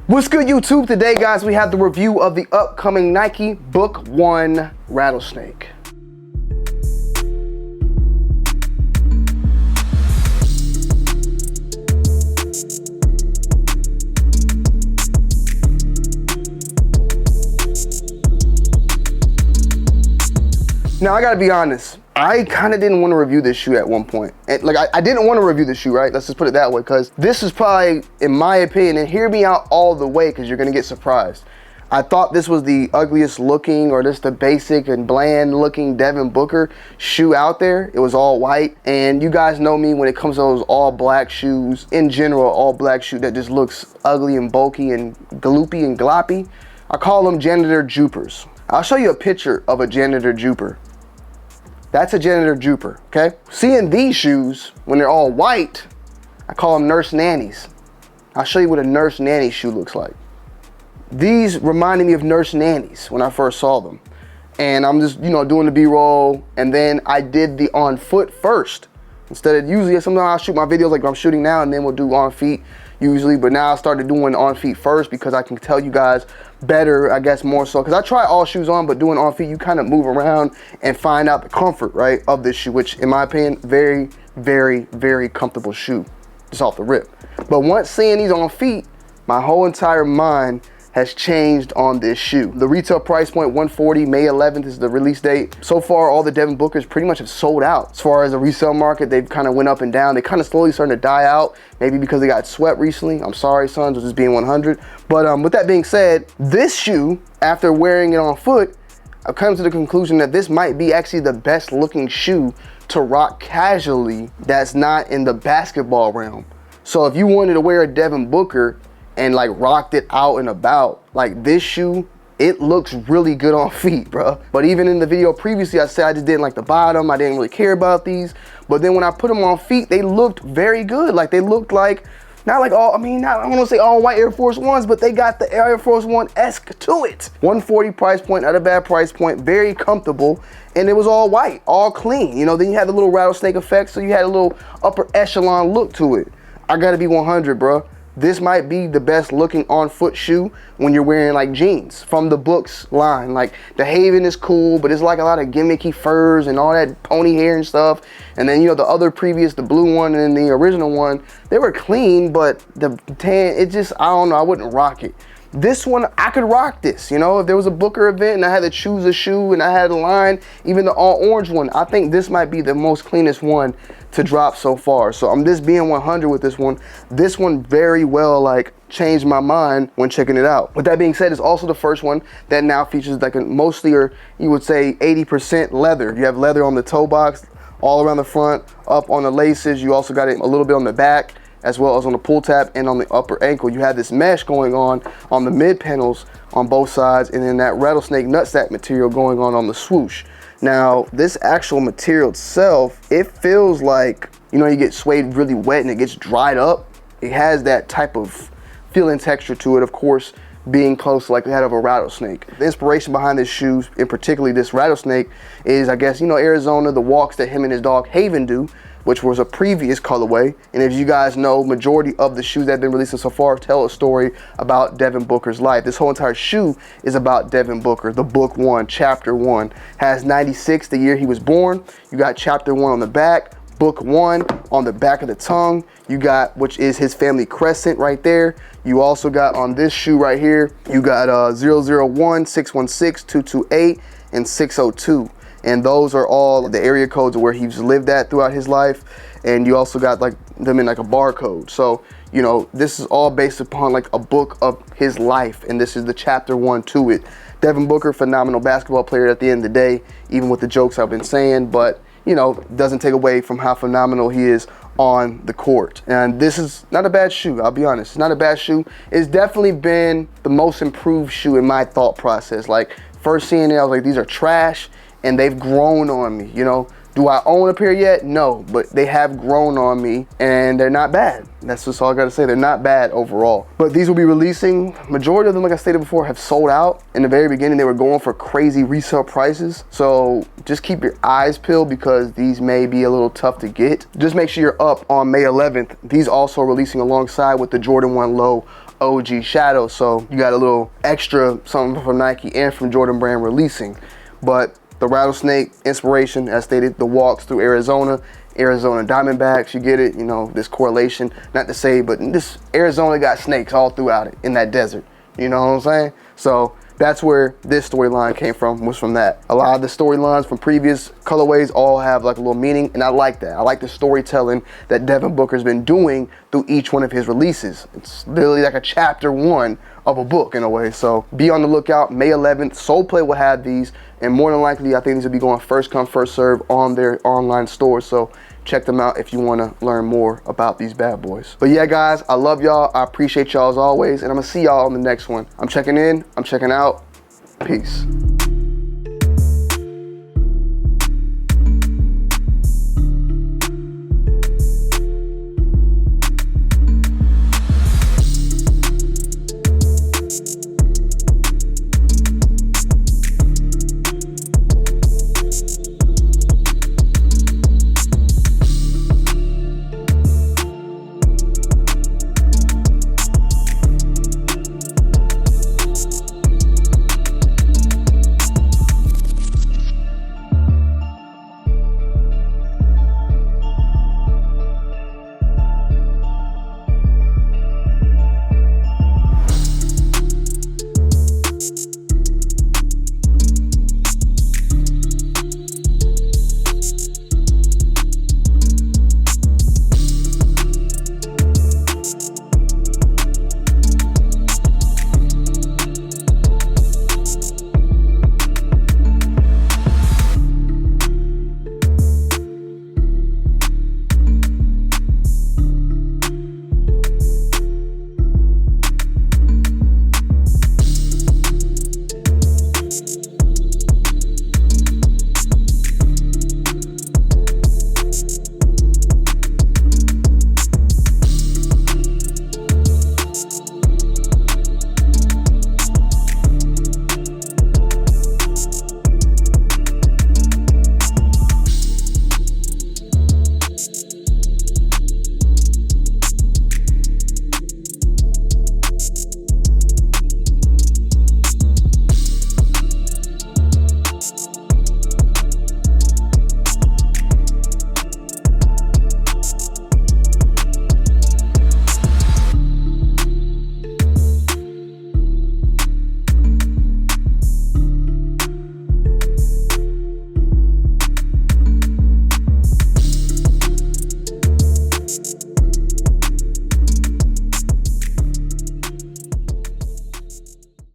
What's good, YouTube? Today, guys, we have the review of the upcoming Nike Book 1 Rattlesnake. Now, I gotta be honest, I kind of didn't want to review this shoe at one point. And I didn't want to review this shoe, right? Let's just put it that way, because this is probably, in my opinion, and hear me out all the way, because you're gonna get surprised. I thought this was the ugliest looking, or just the basic and bland looking Devin Booker shoe out there. It was all white, and you guys know me when it comes to those all black shoes, in general, all black shoe that just looks ugly and bulky and gloopy and gloppy. I call them janitor jupers. I'll show you a picture of a janitor juper. That's a janitor juper, okay? Seeing these shoes, when they're all white, I call them nurse nannies. I'll show you what a nurse nanny shoe looks like. These reminded me of nurse nannies when I first saw them. And I'm just, doing the B-roll, and then I did the on foot first. Instead of usually, sometimes I'll shoot my videos like I'm shooting now, and then we'll do on feet usually, but now I started doing on feet first because I can tell you guys better, I guess, more so, because I try all shoes on, but doing on feet, you kind of move around and find out the comfort, right, of this shoe, which in my opinion, very, very, very comfortable shoe, just off the rip. But once seeing these on feet, my whole entire mind has changed on this shoe. The retail price point, $140, May 11th is the release date. So far, all the Devin Bookers pretty much have sold out. As far as the resale market, they've kind of went up and down. They kind of slowly starting to die out, maybe because they got swept recently. I'm sorry, sons, with just being 100. But with that being said, this shoe, after wearing it on foot, I've come to the conclusion that this might be actually the best looking shoe to rock casually that's not in the basketball realm. So if you wanted to wear a Devin Booker and like rocked it out and about, like this shoe, it looks really good on feet, bro. But even in the video previously, I said I just didn't like the bottom. I didn't really care about these. But then when I put them on feet, they looked very good. Like they looked like, not like all, I don't want to say all white Air Force Ones, but they got the Air Force One-esque to it. $140 price point, not a bad price point, very comfortable. And it was all white, all clean. Then you had the little rattlesnake effect, so you had a little upper echelon look to it. I gotta be 100, bro. This might be the best looking on foot shoe when you're wearing like jeans from the Books line. Like the Haven is cool, but it's like a lot of gimmicky furs and all that pony hair and stuff. And then, the other previous, the blue one and the original one, they were clean, but the tan, it just, I don't know, I wouldn't rock it. This one, I could rock this, if there was a Booker event and I had to choose a shoe and I had a line, even the all orange one, I think this might be the most cleanest one to drop so far. So I'm just being 100 with this one. This one very well changed my mind when checking it out. With that being said, it's also the first one that now features like a mostly, or you would say 80% leather. You have leather on the toe box, all around the front, up on the laces. You also got it a little bit on the back, as well as on the pull tab and on the upper ankle. You have this mesh going on the mid panels on both sides, and then that rattlesnake nutsack material going on the swoosh. Now, this actual material itself, it feels like, you get suede really wet and it gets dried up. It has that type of feeling texture to it, of course, being close to like that of a rattlesnake. The inspiration behind this shoe, and particularly this rattlesnake, is, I guess, Arizona, the walks that him and his dog Haven do, which was a previous colorway. And as you guys know, majority of the shoes that have been released so far tell a story about Devin Booker's life. This whole entire shoe is about Devin Booker. The book 1, chapter 1, has 96, the year he was born. You got chapter 1 on the back, book 1 on the back of the tongue. You got, which is his family crescent right there. You also got on this shoe right here, you got 001, 616, 228, and 602. And those are all the area codes of where he's lived at throughout his life. And you also got them in a barcode. So, this is all based upon a book of his life. And this is the chapter 1 to it. Devin Booker, phenomenal basketball player at the end of the day, even with the jokes I've been saying, but, doesn't take away from how phenomenal he is on the court. And this is not a bad shoe, I'll be honest. It's not a bad shoe. It's definitely been the most improved shoe in my thought process. First seeing it, I was like, these are trash. And they've grown on me, Do I own a pair yet? No, but they have grown on me and they're not bad. That's just all I gotta say. They're not bad overall. But these will be releasing. Majority of them, like I stated before, have sold out. In the very beginning, they were going for crazy resale prices. So just keep your eyes peeled because these may be a little tough to get. Just make sure you're up on May 11th. These also are releasing alongside with the Jordan 1 Low OG Shadow. So you got a little extra something from Nike and from Jordan Brand releasing. But the Rattlesnake inspiration, as stated, the walks through Arizona Diamondbacks, you get it, you know, this correlation, not to say, but this Arizona got snakes all throughout it in that desert. You know what I'm saying? So that's where this storyline came from, was from that. A lot of the storylines from previous colorways all have like a little meaning, and I like that. I like the storytelling that Devin Booker's been doing through each one of his releases. It's literally like a chapter 1 of a book in a way. So be on the lookout. May 11th, Soul Play will have these, and more than likely, I think these will be going first come, first serve on their online store. So check them out if you want to learn more about these bad boys. But yeah, guys, I love y'all. I appreciate y'all as always, and I'm gonna see y'all on the next one. I'm checking in, I'm checking out. Peace.